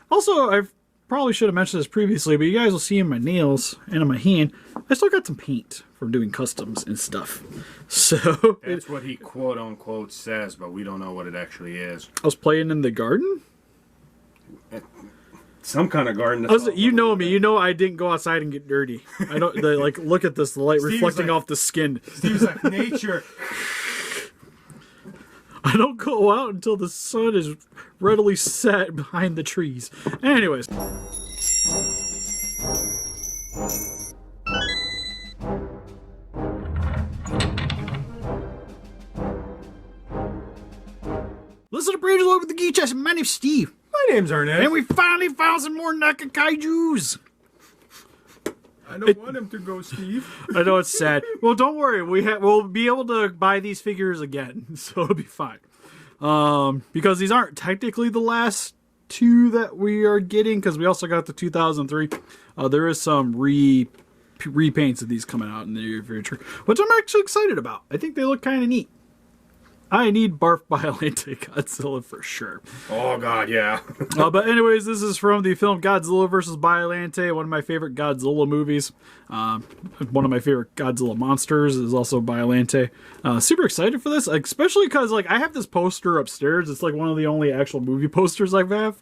Also, I probably should have mentioned this previously, but you guys will see in my nails and on my hand, I still got some paint from doing customs and stuff. So that's what he quote unquote says, but we don't know what it actually is. I was playing in the garden. Some kind of garden. You know me. You know I didn't go outside and get dirty. I don't like. Look at this, the light reflecting off the skin. Steve's like nature. I don't go out until the sun is readily set behind the trees. Anyways. Listen to Bridges over the Geek Chest. My name's Steve. My name's Arnes. And we finally found some more NECA Kaijus. I don't want him to go, Steve. I know it's sad. Well, don't worry. We'll be able to buy these figures again, so it'll be fine. Because these aren't technically the last two that we are getting, because we also got the 2003. There is some repaints of these coming out in the near future, which I'm actually excited about. I think they look kind of neat. I need Barf Biollante Godzilla for sure. Oh, God, yeah. But anyways, this is from the film Godzilla vs. Biollante, one of my favorite Godzilla movies. One of my favorite Godzilla monsters is also Biollante. Super excited for this, especially because I have this poster upstairs. It's one of the only actual movie posters I have.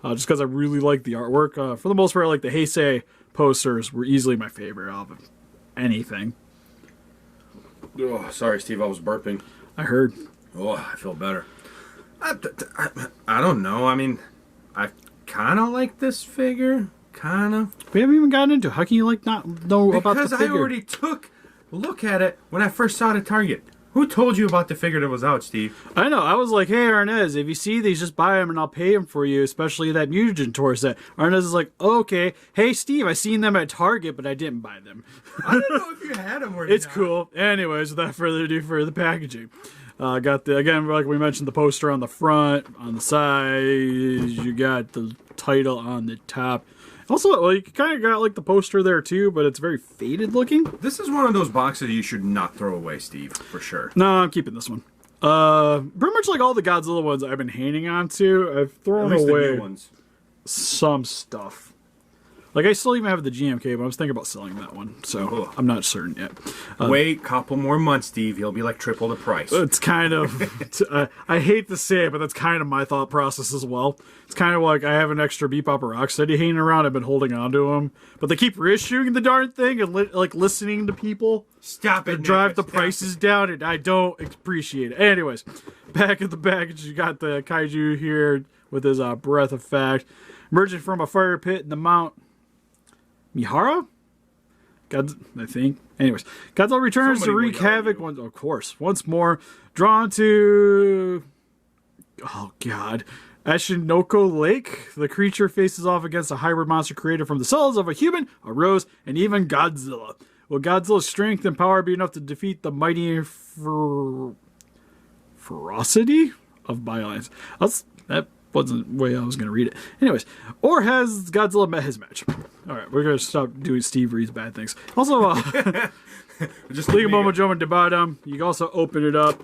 Just because I really like the artwork. For the most part, the Heisei posters were easily my favorite of anything. Oh, sorry, Steve, I was burping. I heard. Oh, I feel better. I don't know. I mean, I kind of like this figure. Kind of. We haven't even gotten into it. How can you not know about the figure? Because I already took a look at it when I first saw it at Target. Who told you about the figure that was out, Steve? I know. I was like, hey, Arnes, if you see these, just buy them and I'll pay them for you, especially that Mutagen Tour set. Arnes is like, oh, okay. Hey, Steve, I seen them at Target, but I didn't buy them. I don't know if you had them or not. It's cool. Anyways, without further ado, for the packaging. Got again, like we mentioned, the poster on the front, on the side. You got the title on the top. Also, you kind of got the poster there too, but it's very faded looking. This is one of those boxes you should not throw away, Steve, for sure. No, I'm keeping this one. Pretty much all the Godzilla ones I've been hanging on to, I've thrown away the new ones. Some stuff. I still even have the GMK, but I was thinking about selling that one, so I'm not certain yet. Wait a couple more months, Steve. He'll be triple the price. It's kind of... I hate to say it, but that's kind of my thought process as well. It's kind of I have an extra Bebop or Rocksteady hanging around. I've been holding on to them, but they keep reissuing the darn thing and listening to people. Stop it, drive the prices down, and I don't appreciate it. Anyways, back in the package, you got the Kaiju here with his breath effect. Emerging from a fire pit in the Mount Mihara? I think. Anyways, Godzilla returns to wreak havoc once more. Drawn to... Oh, God. Ashinoko Lake. The creature faces off against a hybrid monster created from the cells of a human, a rose, and even Godzilla. Will Godzilla's strength and power be enough to defeat the mighty ferocity of Biollante? That wasn't the way I was going to read it. Anyways, or has Godzilla met his match? All right, we're going to stop doing Steve reads bad things. Also, just Liga Momojo and Debatum. You can also open it up.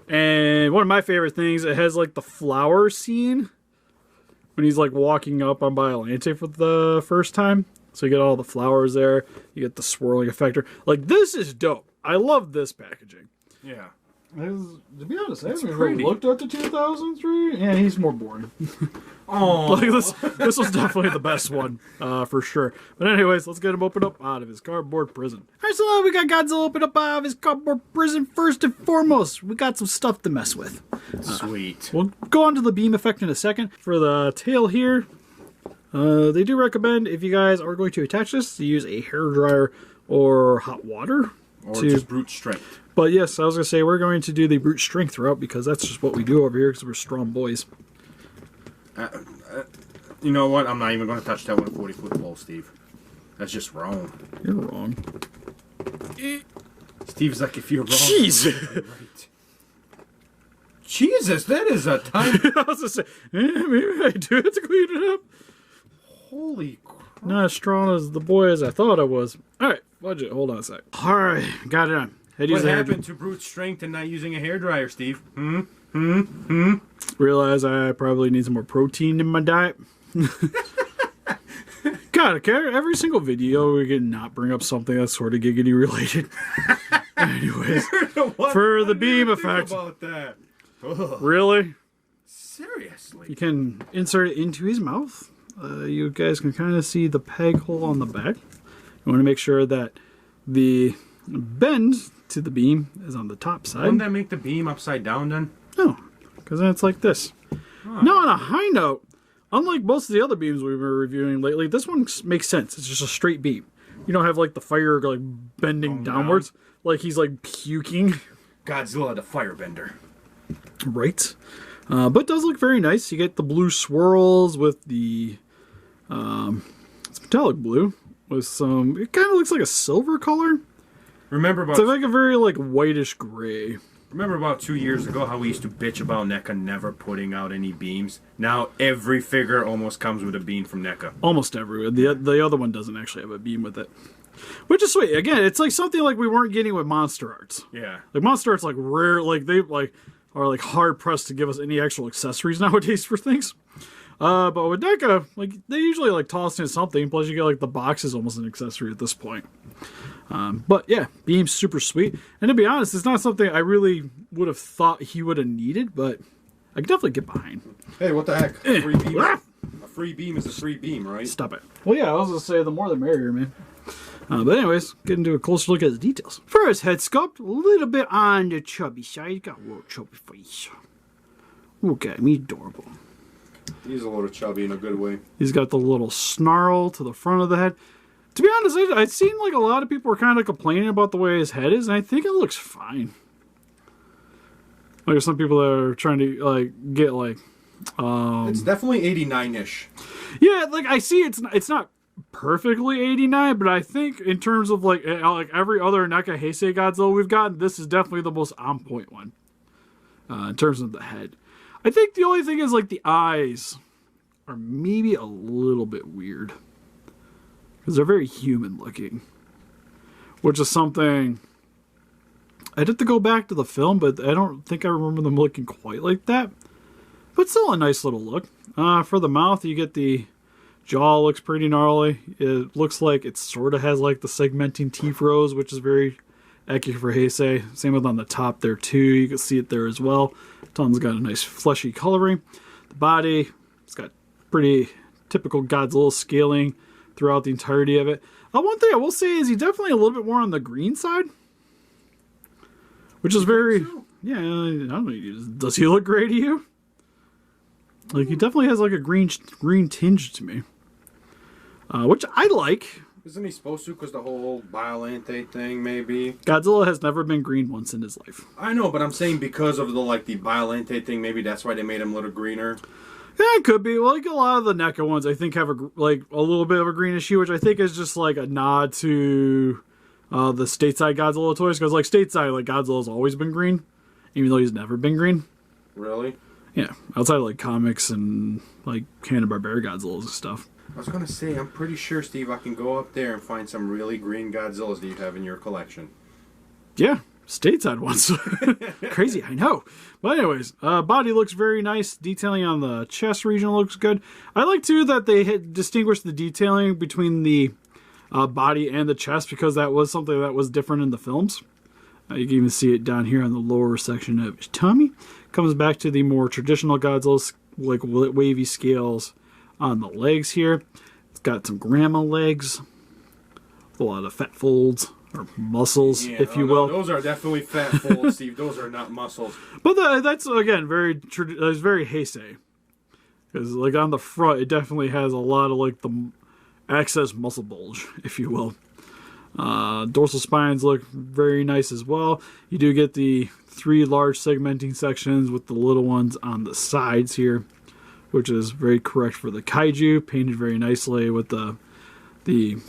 And one of my favorite things, it has the flower scene when he's walking up on Biollante for the first time. So you get all the flowers there. You get the swirling effector. This is dope. I love this packaging. Yeah. To be honest, I haven't really looked at the 2003. Yeah, he's more boring. Oh, this was definitely the best one, for sure. But anyways, let's get him opened up out of his cardboard prison. All right, so we got Godzilla opened up out of his cardboard prison. First and foremost, we got some stuff to mess with. Sweet. We'll go on to the beam effect in a second. For the tail here, they do recommend, if you guys are going to attach this, to use a hairdryer or hot water. Or just brute strength. But yes, I was going to say we're going to do the brute strength route because that's just what we do over here because we're strong boys. You know what? I'm not even going to touch that 140-foot pole, Steve. That's just wrong. You're wrong. Steve's like, if you're wrong, jeez. you're right. Jesus, that is a time. I was going to say, maybe I do have to clean it up. Holy crap. Not as strong as the boy as I thought I was. All right, budget. Hold on a sec. All right, got it on. What happened to brute strength and not using a hairdryer, Steve? Realize I probably need some more protein in my diet. God, every single video we can not bring up something that's sort of giggity related. Anyways, for the beam effect. About that. Really? Seriously? You can insert it into his mouth. You guys can kind of see the peg hole on the back. You want to make sure that the bend to the beam is on the top side. Wouldn't that make the beam upside down then? No, because then it's like this. Oh. Now, on a high note, unlike most of the other beams we've been reviewing lately, this one makes sense. It's just a straight beam. You don't have like the fire like bending downwards, like he's like puking. Godzilla the firebender. Right. But it does look very nice. You get the blue swirls with the it's metallic blue with some. It kind of looks like a silver color. Remember about it's like a very like whitish gray. Remember about 2 years ago how we used to bitch about NECA never putting out any beams? Now every figure almost comes with a beam from NECA. Almost everywhere. The other one doesn't actually have a beam with it. Which is sweet. Again, it's like something like we weren't getting with Monster Arts. Yeah. Like Monster Arts like rare like they like are like hard pressed to give us any actual accessories nowadays for things. But with NECA, like they usually like toss in something, plus you get like the box is almost an accessory at this point. But yeah, beam's super sweet. And to be honest, it's not something I really would have thought he would have needed, but I can definitely get behind. Hey, what the heck? A free beam. A free beam is a free beam, right? Stop it. Well, yeah, I was going to say the more the merrier, man. But anyways, get into a closer look at the details. For his head sculpt, a little bit on the chubby side. Got a little chubby face. Look at him, he's adorable. He's a little chubby in a good way. He's got the little snarl to the front of the head. To be honest, I've seen like a lot of people are kind of complaining about the way his head is, and I think it looks fine. Like there's some people that are trying to like get like. It's definitely 89-ish. Yeah, like I see it's not perfectly 89, but I think in terms of like every other NECA Heisei Godzilla we've gotten, this is definitely the most on point one. In terms of the head, I think the only thing is like the eyes are maybe a little bit weird. Because they're very human looking. Which is something I'd have to go back to the film, but I don't think I remember them looking quite like that. But still a nice little look. For the mouth, you get the jaw looks pretty gnarly. It looks like it sort of has like the segmenting teeth rows, which is very accurate for Heisei. Same with on the top there too. You can see it there as well. Tongue's got a nice fleshy coloring. The body, it's got pretty typical Godzilla scaling throughout the entirety of it. One thing I will say is he's definitely a little bit more on the green side. Which is very... Yeah, I don't know. Does he look gray to you? Like, he definitely has like a green tinge to me. Which I like. Isn't he supposed to? Because the whole Biollante thing, maybe? Godzilla has never been green once in his life. I know, but I'm saying because of the Biollante thing, maybe that's why they made him a little greener. Yeah, it could be. Well, like a lot of the NECA ones, I think have a little bit of a greenish hue, which I think is just like a nod to the stateside Godzilla toys. Because like stateside, like Godzilla's always been green, even though he's never been green. Really? Yeah, outside of like comics and like Hanna-Barbera Godzillas and stuff. I was gonna say, I'm pretty sure, Steve, I can go up there and find some really green Godzillas that you have in your collection. Yeah. Stateside ones. Crazy, I know. But anyways, body looks very nice. Detailing on the chest region looks good. I like too that they had distinguished the detailing between the body and the chest, because that was something that was different in the films. You can even see it down here on the lower section of his tummy. Comes back to the more traditional Godzilla's like wavy scales on the legs here. It's got some grandma legs. A lot of fat folds. Or muscles, yeah, if you will. Those are definitely fat folds, Steve. Those are not muscles. But that's, again, it's very Heisei. Because, like, on the front, it definitely has a lot of, like, the excess muscle bulge, if you will. Dorsal spines look very nice as well. You do get the 3 large segmenting sections with the little ones on the sides here, which is very correct for the Kaiju. Painted very nicely with the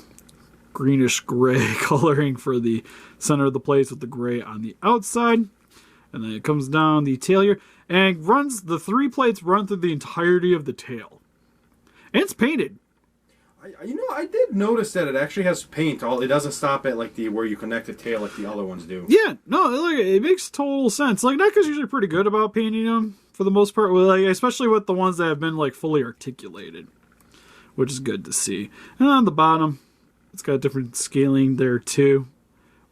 greenish gray coloring for the center of the plates with the gray on the outside. And then it comes down the tail here and the 3 plates run through the entirety of the tail. And it's painted. I did notice that it actually has paint. It doesn't stop at like where you connect the tail like the other ones do. Yeah, no, it makes total sense. Like NECA's usually pretty good about painting them for the most part, like especially with the ones that have been like fully articulated. which is good to see. And on the bottom, it's got different scaling there too,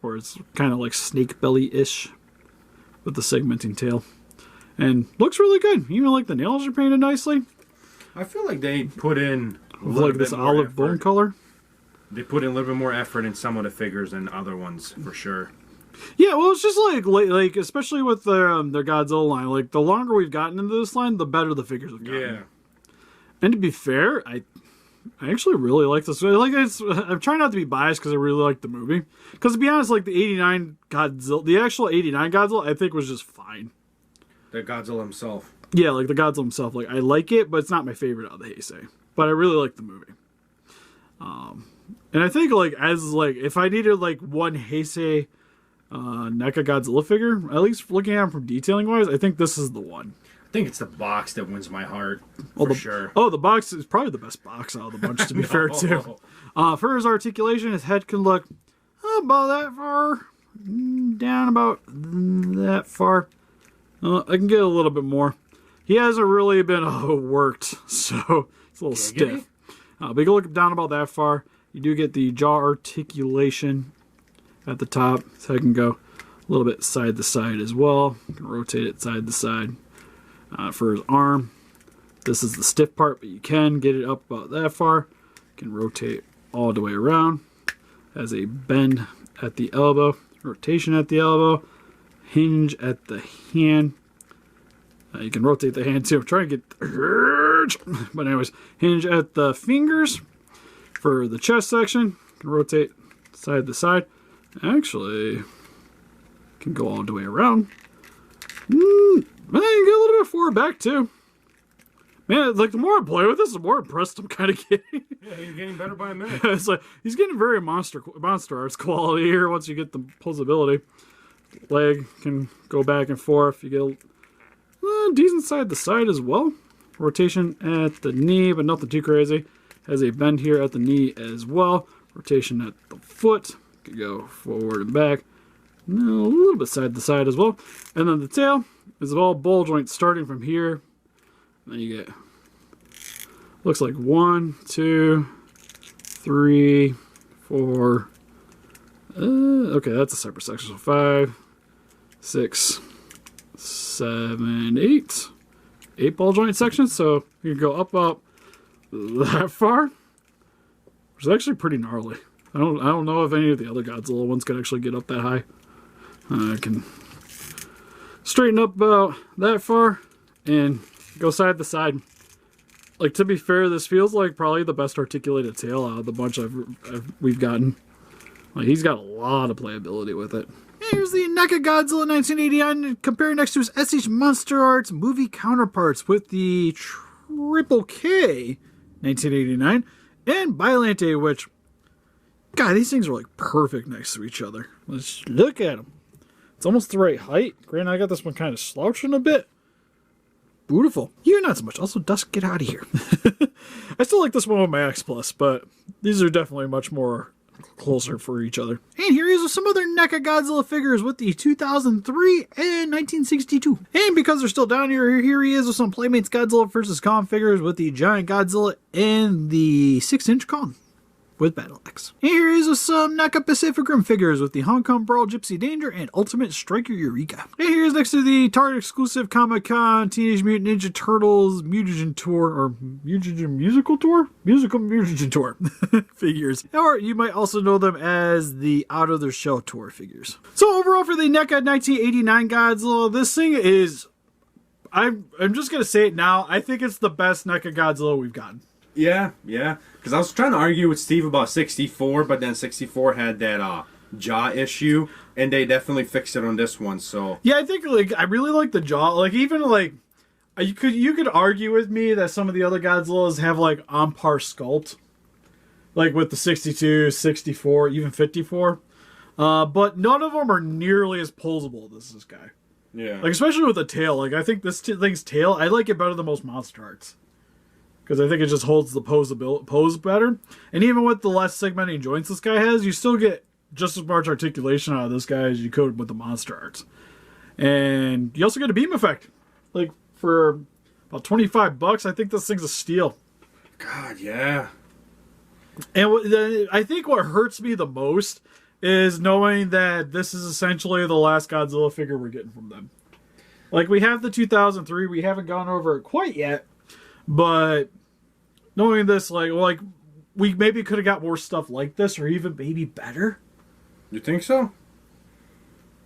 where it's kind of like snake belly-ish with the segmenting tail. And looks really good. Even like the nails are painted nicely. I feel like they put in Like this olive bone color. They put in a little bit more effort in some of the figures than other ones, for sure. Yeah, well, it's just like especially with their Godzilla line. Like, the longer we've gotten into this line, the better the figures have gotten. Yeah. And to be fair, I actually really like this. I'm trying not to be biased because I really like the movie. Because to be honest, like the '89 Godzilla, the actual '89 Godzilla, I think was just fine. The Godzilla himself. Yeah, like the Godzilla himself. Like, I like it, but it's not my favorite out of the Heisei. But I really like the movie. And I think if I needed like one Heisei NECA Godzilla figure, at least looking at them from detailing wise, I think this is the one. I think it's the box that wins my heart, sure. Oh, the box is probably the best box out of the bunch, to be fair, too. For his articulation, his head can look about that far, down about that far. I can get a little bit more. He hasn't really been worked, so it's a little stiff. But you can look down about that far. You do get the jaw articulation at the top. His head can go a little bit side to side as well. You can rotate it side to side. For his arm, this is the stiff part, but you can get it up about that far. You can rotate all the way around. Has a bend at the elbow, rotation at the elbow, hinge at the hand. You can rotate the hand too. I'm trying to get, but anyways, hinge at the fingers. For the chest section, you can rotate side to side. Actually, can go all the way around. Man, you get a little bit forward back too. Man, like the more I play with this, the more impressed I'm kind of getting. Yeah, he's getting better by a minute. It's like he's getting very monster arts quality here once you get the posability. Leg can go back and forth. You get decent side to side as well. Rotation at the knee, but nothing too crazy. Has a bend here at the knee as well. Rotation at the foot. Could go forward and back. A little bit side to side as well. And then the tail is all ball joints starting from here. Then you get, looks like 1, 2, 3, 4. Okay, that's a separate section. So 5, 6, 7, 8. 8 ball joint sections. So you can go up that far, which is actually pretty gnarly. I don't know if any of the other Godzilla ones can actually get up that high. I can straighten up about that far and go side to side. Like, to be fair, this feels like probably the best articulated tail out of the bunch we've gotten. Like, he's got a lot of playability with it. Here's the NECA Godzilla 1989 compared next to his SH Monster Arts movie counterparts with the Triple K 1989 and Biollante, which, God, these things are like perfect next to each other. Let's look at them. It's almost the right height. Granted, I got this one kind of slouching a bit. Beautiful. You not so much. Also, Dusk, get out of here. I still like this one with my X Plus, but these are definitely much more closer for each other. And here is some other NECA Godzilla figures with the 2003 and 1962. And because they're still down here he is with some Playmates Godzilla vs. Kong figures with the Giant Godzilla and the 6-inch Kong with Battle Axe. And here is with some NECA Pacific Rim figures with the Hong Kong Brawl Gypsy Danger and Ultimate Striker Eureka. And here's next to the Target exclusive Comic-Con Teenage Mutant Ninja Turtles Mutagen Tour, or Mutagen Musical Tour? Musical Mutagen Tour figures. Or you might also know them as the Out of Their Shell Tour figures. So overall for the NECA 1989 Godzilla, this thing is, I'm just going to say it now, I think it's the best NECA Godzilla we've gotten. Yeah. Because I was trying to argue with Steve about 64, but then 64 had that jaw issue, and they definitely fixed it on this one. So yeah, I think I really like the jaw. Like even you could argue with me that some of the other Godzillas have on par sculpt, like with the 62, 64, even 54. But none of them are nearly as posable as this guy. Yeah. Especially with the tail. I think this thing's tail, I like it better than most Monster Arts. Because I think it just holds the pose better. And even with the less segmenting joints this guy has, you still get just as much articulation out of this guy as you could with the Monster Arts. And you also get a beam effect. For about $25, I think this thing's a steal. God, yeah. And I think what hurts me the most is knowing that this is essentially the last Godzilla figure we're getting from them. Like, we have the 2003, we haven't gone over it quite yet, but knowing this, like we maybe could have got more stuff like this, or even maybe better. You think so?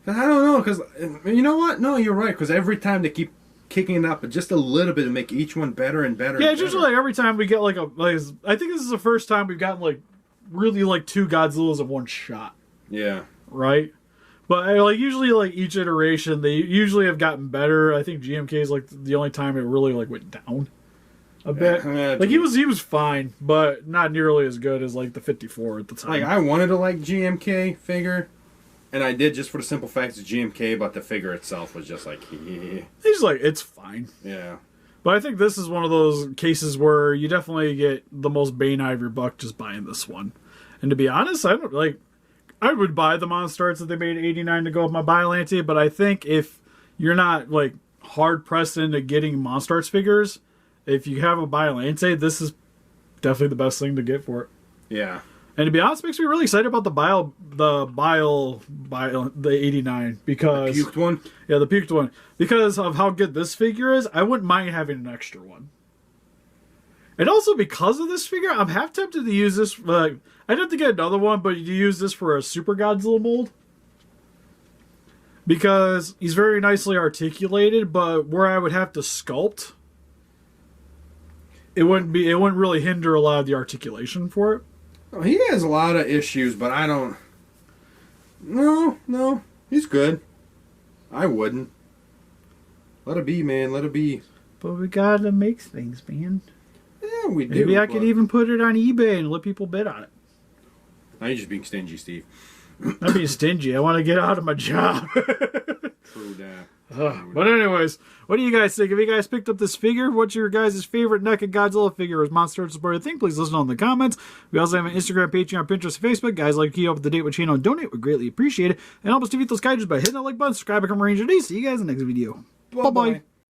I don't know, because you know what? No, you're right, because every time they keep kicking it up just a little bit to make each one better and better. Yeah, it's usually like every time we get I think this is the first time we've gotten really two Godzillas in one shot. Yeah. Right? But usually each iteration they usually have gotten better. I think GMK is the only time it really went down a bit. Yeah, he was fine, but not nearly as good as the 54 at the time. I wanted to GMK figure, and I did just for the simple fact it's GMK, but the figure itself was just He's it's fine. Yeah. But I think this is one of those cases where you definitely get the most bang out of your buck just buying this one. And to be honest, I would buy the Monstars that they made in '89 to go with my Biollante, but I think if you're not hard pressed into getting Monstars figures, if you have a Biollante, this is definitely the best thing to get for it. Yeah. And to be honest, it makes me really excited about the '89 because the puked one. Yeah, the puked one, because of how good this figure is. I wouldn't mind having an extra one. And also because of this figure, I'm half tempted to use this. I'd have to get another one, but you use this for a Super Godzilla mold because he's very nicely articulated. But where I would have to sculpt, it wouldn't really hinder a lot of the articulation for it. Oh, he has a lot of issues, but I don't. No, he's good. I wouldn't. Let it be, man. Let it be. But we gotta make things, man. Yeah, we do. Maybe I could even put it on eBay and let people bid on it. Now you're just being stingy, Steve. I'm being stingy. I want to get out of my job. True that. But anyways, what do you guys think? Have you guys picked up this figure? What's your guys' favorite NECA Godzilla figure or Monster supported thing? Please listen on the comments. We also have an Instagram, Patreon, Pinterest, Facebook. Guys, keep up to date with channel and donate. We greatly appreciate it. And help us defeat those kaijus by hitting that like button, subscribe, become a ranger. See you guys in the next video. Bye-bye.